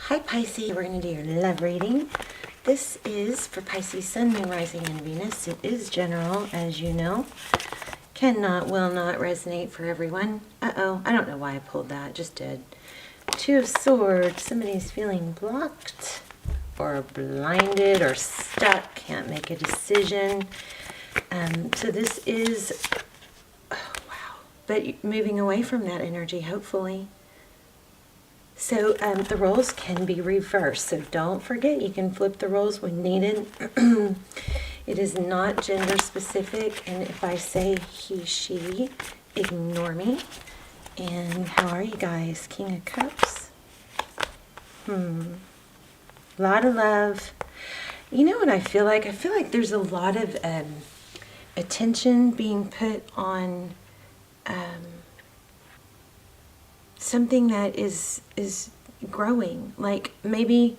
Hi Pisces, we're going to do your love reading. This is for Pisces, Sun, Moon, Rising, and Venus. It is general, as you know. Will not resonate for everyone. Uh-oh, I don't know why I pulled that, just did. Two of Swords, somebody's feeling blocked or blinded or stuck, can't make a decision. So this is, oh, wow, but moving away from that energy, hopefully. So the roles can be reversed, so don't forget you can flip the roles when needed. It is not gender specific, and if I say he, she, ignore me. And how are you guys? King of Cups. A lot of love. You know what I feel like? I feel like there's a lot of attention being put on something that is growing. Like maybe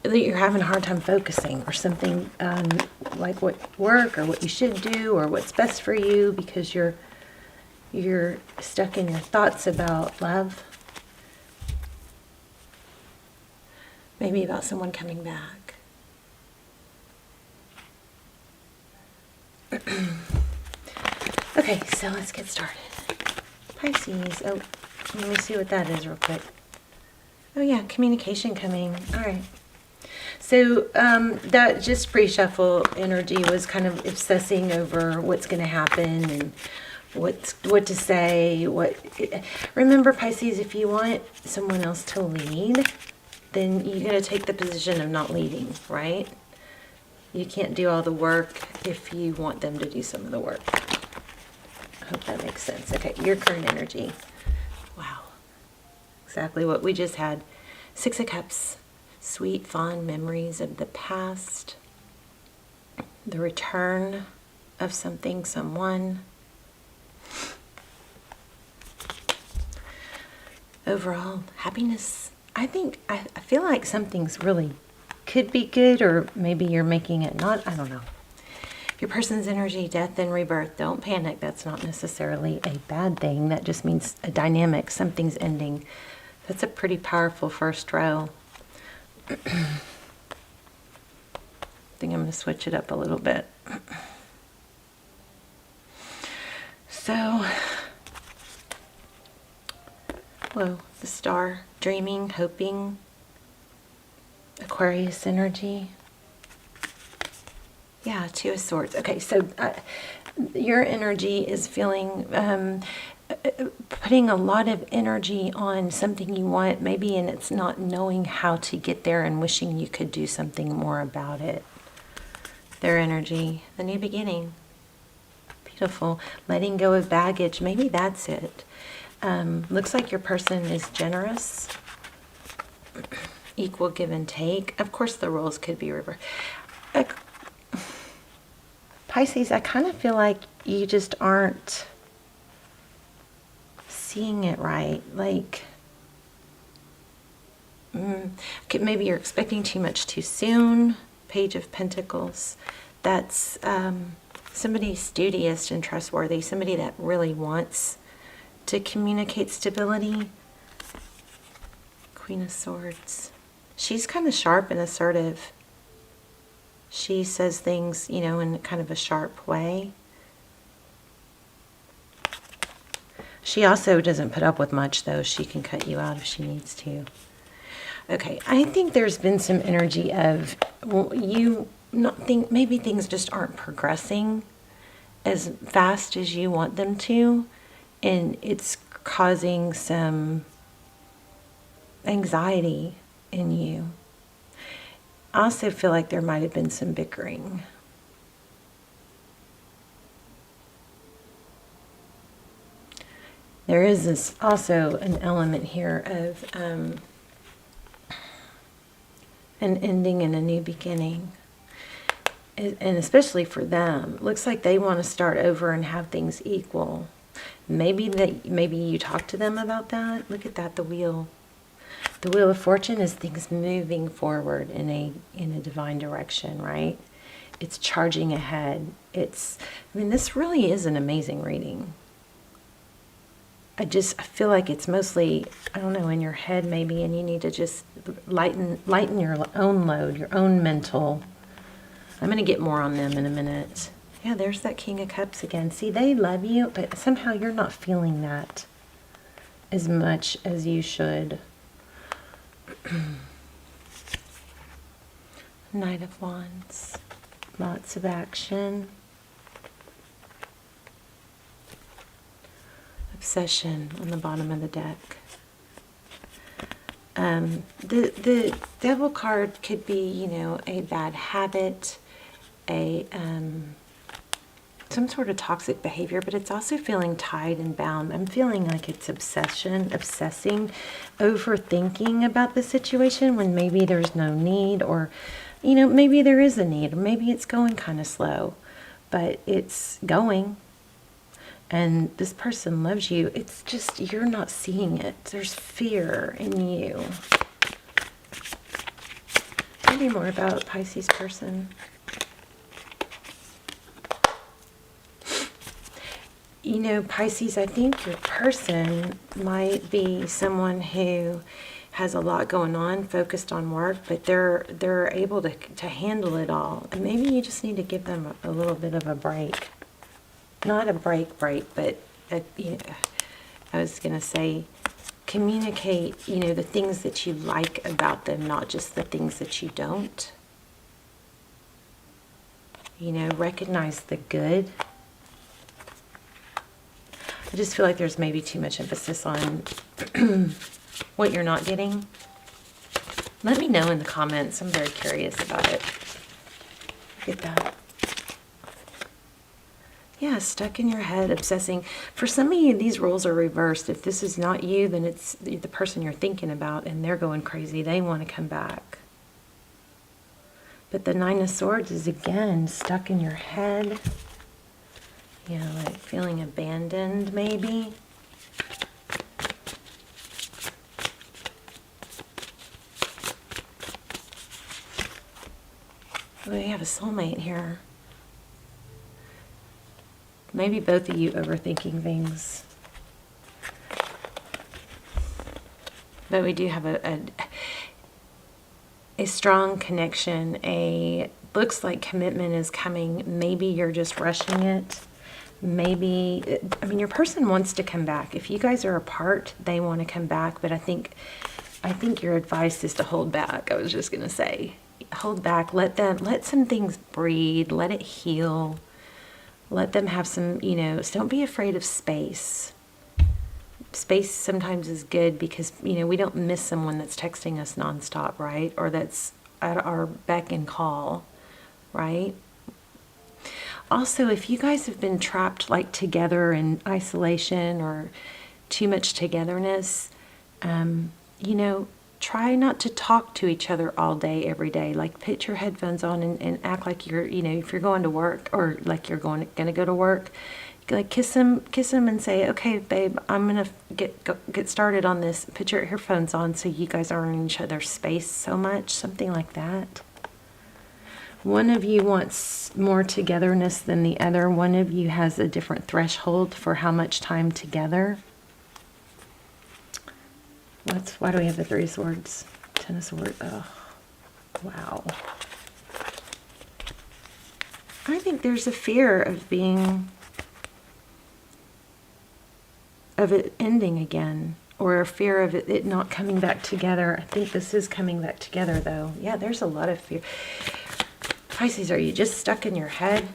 you're having a hard time focusing or something, like what work or what you should do or what's best for you, because you're stuck in your thoughts about love. Maybe about someone coming back. Okay, so let's get started. Pisces. Oh, let me see what that is real quick. Oh yeah, communication coming. All right. So that just pre-shuffle energy was kind of obsessing over what's going to happen and what to say. Remember, Pisces, if you want someone else to lead, then you're going to take the position of not leading, right? You can't do all the work if you want them to do some of the work. I hope that makes sense. Okay, your current energy. Wow. Exactly what we just had. Six of Cups. Sweet, fond memories of the past. The return of something, someone. Overall, happiness. I feel like something's really could be good, or maybe you're making it not. I don't know. Your person's energy, death and rebirth. Don't panic. That's not necessarily a bad thing. That just means a dynamic. Something's ending. That's a pretty powerful first row. I think I'm going to switch it up a little bit. So, whoa, the star, dreaming, hoping, Aquarius energy. Yeah, Two of Swords. Okay, so your energy is feeling, putting a lot of energy on something you want, maybe, and it's not knowing how to get there and wishing you could do something more about it. Their energy, the new beginning. Beautiful. Letting go of baggage. Maybe that's it. Looks like your person is generous. Equal give and take. Of course, the roles could be reversed. Pisces, I kind of feel like you just aren't seeing it right. Like, maybe you're expecting too much too soon. Page of Pentacles. That's somebody studious and trustworthy, somebody that really wants to communicate stability. Queen of Swords. She's kind of sharp and assertive. She says things, you know, in kind of a sharp way. She also doesn't put up with much, though. She can cut you out if she needs to. Okay, I think there's been some energy of you not think maybe things just aren't progressing as fast as you want them to, and it's causing some anxiety in you. I also feel like there might have been some bickering. There is this also an element here of an ending and a new beginning. And especially for them, looks like they want to start over and have things equal. Maybe you talk to them about that. Look at that, the wheel. The Wheel of Fortune is things moving forward in a divine direction, right? It's charging ahead. I mean, this really is an amazing reading. I feel like it's mostly, I don't know, in your head maybe, and you need to just lighten your own load, your own mental. I'm going to get more on them in a minute. Yeah, there's that King of Cups again. See, they love you, but somehow you're not feeling that as much as you should. Knight of Wands. Lots of action. Obsession on the bottom of the deck. The Devil card could be, you know, a bad habit, some sort of toxic behavior, but it's also feeling tied and bound. I'm feeling like it's obsessing, overthinking about the situation when maybe there's no need, or, you know, maybe there is a need, or maybe it's going kind of slow, but it's going. And this person loves you. It's just you're not seeing it. There's fear in you. Tell me more about Pisces person. You know, Pisces, I think your person might be someone who has a lot going on, focused on work, but they're able to handle it all. And maybe you just need to give them a little bit of a break. Not a break, but you know, I was going to say, communicate, you know, the things that you like about them, not just the things that you don't. You know, recognize the good. I just feel like there's maybe too much emphasis on what you're not getting. Let me know in the comments. I'm very curious about it. Look at that. Yeah, stuck in your head, obsessing. For some of you, these roles are reversed. If this is not you, then it's the person you're thinking about, and they're going crazy. They want to come back. But the Nine of Swords is, again, stuck in your head. You know, like feeling abandoned, maybe. We have a soulmate here. Maybe both of you overthinking things. But we do have a strong connection. Looks like commitment is coming. Maybe you're just rushing it. Maybe, I mean, your person wants to come back. If you guys are apart, they want to come back. But I think your advice is to hold back. I was just going to say, hold back. Let some things breathe. Let it heal. Let them have some, you know, don't be afraid of space. Space sometimes is good because, you know, we don't miss someone that's texting us nonstop, right? Or that's at our beck and call, right? Also, if you guys have been trapped like together in isolation or too much togetherness, you know, try not to talk to each other all day, every day. Like, put your headphones on and act like you're, you know, if you're going to work or like you're going to go to work, like kiss them and say, okay, babe, I'm going to get started on this. Put your earphones on so you guys aren't in each other's space so much, something like that. One of you wants more togetherness than the other. One of you has a different threshold for how much time together. Why do we have the Three of Swords? Ten of Swords. Oh, wow. I think there's a fear of it ending again, or a fear of it not coming back together. I think this is coming back together, though. Yeah, there's a lot of fear. Pisces, are you just stuck in your head?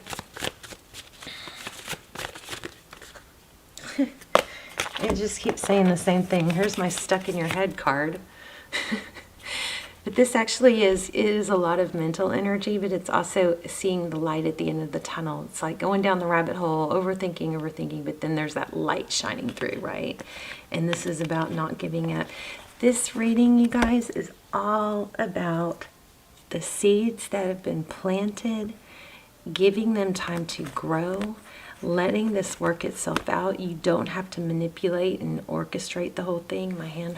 It just keeps saying the same thing. Here's my stuck in your head card. But this actually is a lot of mental energy, but it's also seeing the light at the end of the tunnel. It's like going down the rabbit hole, overthinking, but then there's that light shining through, right? And this is about not giving up. This reading, you guys, is all about the seeds that have been planted, giving them time to grow, letting this work itself out. You don't have to manipulate and orchestrate the whole thing. My hand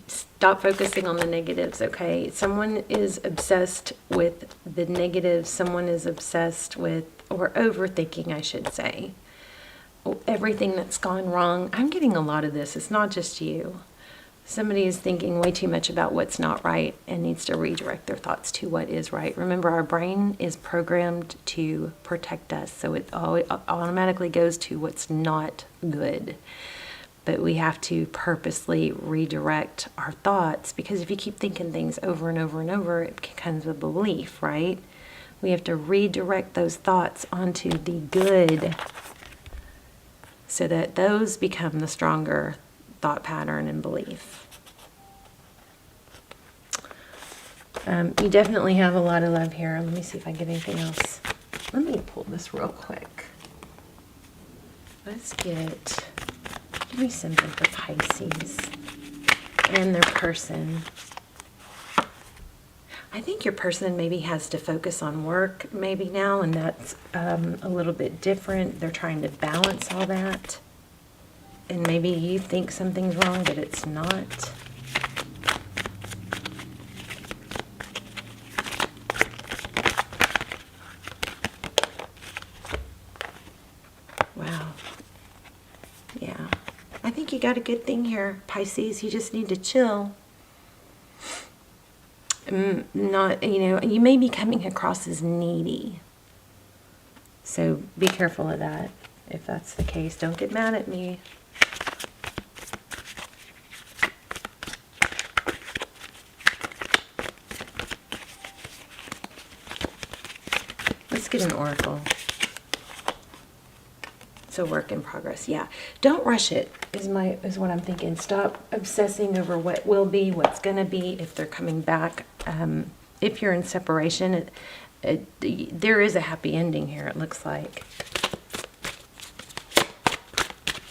Stop focusing on the negatives, okay? Someone is obsessed with the negatives. Someone is obsessed with, or overthinking, I should say, everything that's gone wrong. I'm getting a lot of this. It's not just you. Somebody is thinking way too much about what's not right and needs to redirect their thoughts to what is right. Remember, our brain is programmed to protect us, so it automatically goes to what's not good. But we have to purposely redirect our thoughts, because if you keep thinking things over and over and over, it becomes a belief, right? We have to redirect those thoughts onto the good so that those become the stronger thought pattern and belief. You definitely have a lot of love here. Let me see if I get anything else. Let me pull this real quick. Let's give me something for Pisces and their person. I think your person maybe has to focus on work maybe now, and that's a little bit different. They're trying to balance all that. And maybe you think something's wrong, but it's not. Wow. Yeah. I think you got a good thing here, Pisces. You just need to chill. Not, you may be coming across as needy. So be careful of that. If that's the case, don't get mad at me. Let's get an oracle. It's a work in progress. Yeah. Don't rush it is what I'm thinking. Stop obsessing over what will be, what's going to be, if they're coming back. If you're in separation, there is a happy ending here, it looks like.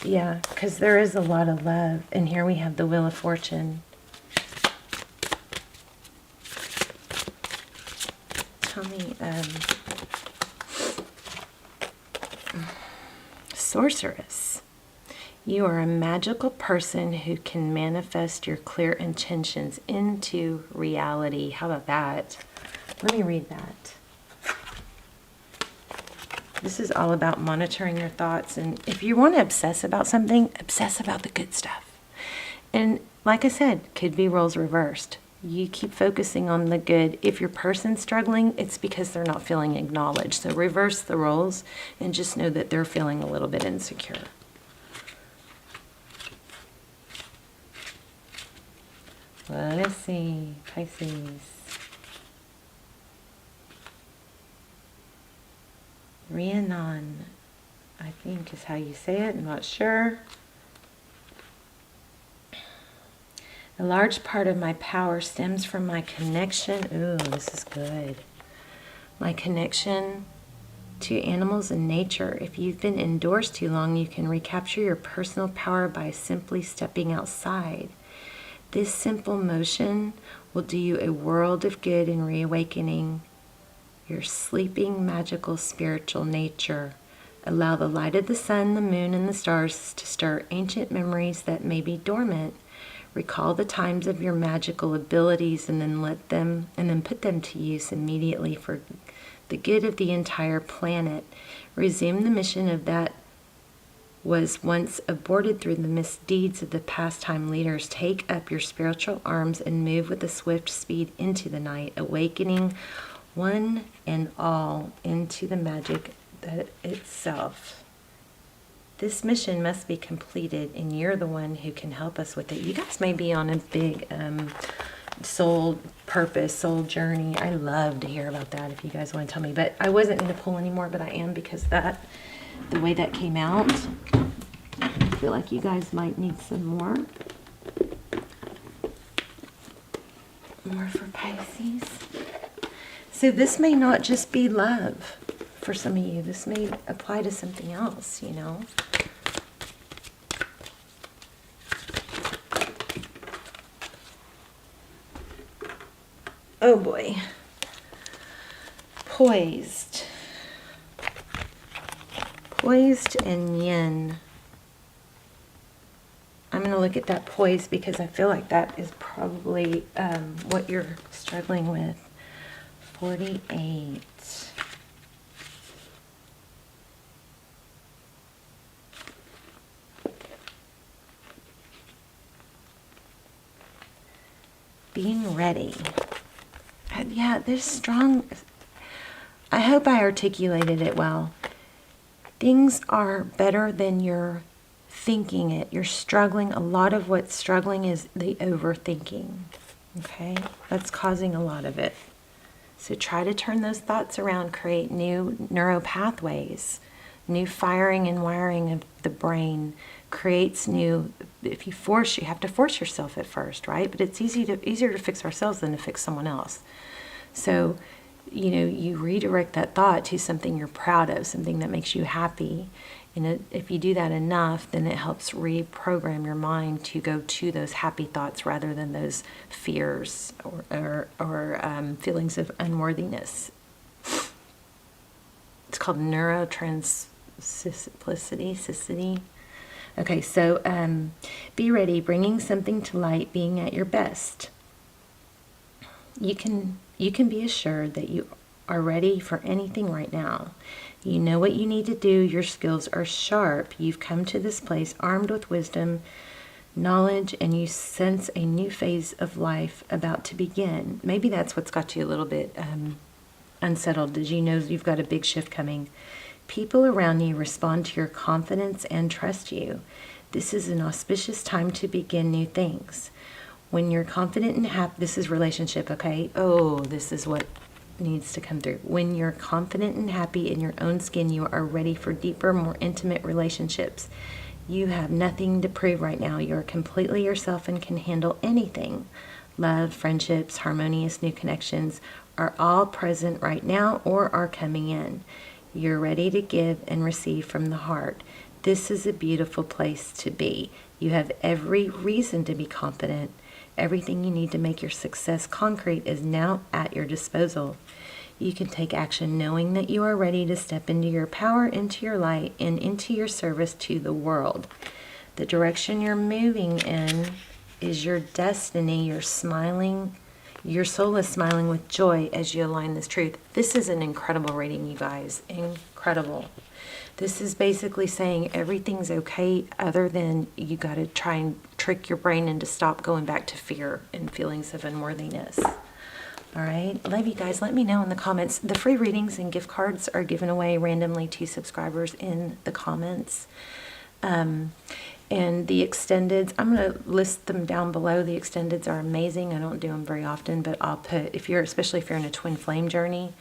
Yeah, because there is a lot of love. And here we have the Wheel of Fortune. Tell me, Sorceress. You are a magical person who can manifest your clear intentions into reality. How about that? Let me read that. This is all about monitoring your thoughts. And if you want to obsess about something, obsess about the good stuff. And like I said, could be roles reversed. You keep focusing on the good. If your person's struggling, it's because they're not feeling acknowledged. So reverse the roles and just know that they're feeling a little bit insecure. Well, let's see, Pisces. Rhiannon, I think is how you say it. I'm not sure. A large part of my power stems from my connection. Ooh, this is good. My connection to animals and nature. If you've been indoors too long, you can recapture your personal power by simply stepping outside. This simple motion will do you a world of good in reawakening your sleeping, magical, spiritual nature. Allow the light of the sun, the moon, and the stars to stir ancient memories that may be dormant. Recall the times of your magical abilities and then put them to use immediately for the good of the entire planet. Resume the mission of that was once aborted through the misdeeds of the past-time leaders. Take up your spiritual arms and move with a swift speed into the night, awakening one and all into the magic that itself. This mission must be completed, and you're the one who can help us with it. You guys may be on a big soul purpose, soul journey. I love to hear about that if you guys want to tell me. But I wasn't going to pull anymore, but I am, because the way that came out, I feel like you guys might need some more. More for Pisces. So this may not just be love for some of you. This may apply to something else, you know. Oh boy. Poised. Poised and yin. going to look at that poise because I feel like that is probably what you're struggling with. 48. Being ready. Yeah, there's strong... I hope I articulated it well. Things are better than you're thinking it. You're struggling. A lot of what's struggling is the overthinking. Okay? That's causing a lot of it. So try to turn those thoughts around, create new neural pathways, new firing and wiring of the brain, creates new... If you have to force yourself at first, right? But it's easier to fix ourselves than to fix someone else. So, you redirect that thought to something you're proud of, something that makes you happy. And if you do that enough, then it helps reprogram your mind to go to those happy thoughts rather than those fears or feelings of unworthiness. It's called neurotransplacity. Okay, so be ready, bringing something to light, being at your best. You can be assured that you are ready for anything right now. You know what you need to do. Your skills are sharp. You've come to this place armed with wisdom, knowledge, and you sense a new phase of life about to begin. Maybe that's what's got you a little bit unsettled. Did you know you've got a big shift coming? People around you respond to your confidence and trust you. This is an auspicious time to begin new things. When you're confident and happy, this is relationship, okay? Oh, this is what needs to come through. When you're confident and happy in your own skin, you are ready for deeper, more intimate relationships. You have nothing to prove right now. You're completely yourself and can handle anything. Love, friendships, harmonious new connections are all present right now or are coming in. You're ready to give and receive from the heart. This is a beautiful place to be. You have every reason to be confident. Everything you need to make your success concrete is now at your disposal. You can take action knowing that you are ready to step into your power, into your light, and into your service to the world. The direction you're moving in is your destiny. You're smiling. Your soul is smiling with joy as you align this truth. This is an incredible reading, you guys. Incredible. This is basically saying everything's okay other than you got to try and trick your brain into stop going back to fear and feelings of unworthiness. All right. Love you guys. Let me know in the comments. The free readings and gift cards are given away randomly to subscribers in the comments. And the extendeds, I'm going to list them down below. The extendeds are amazing. I don't do them very often, but I'll put, especially if you're in a twin flame journey,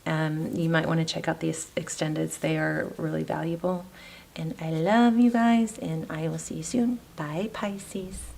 you might want to check out these extendeds. They are really valuable. And I love you guys, and I will see you soon. Bye, Pisces.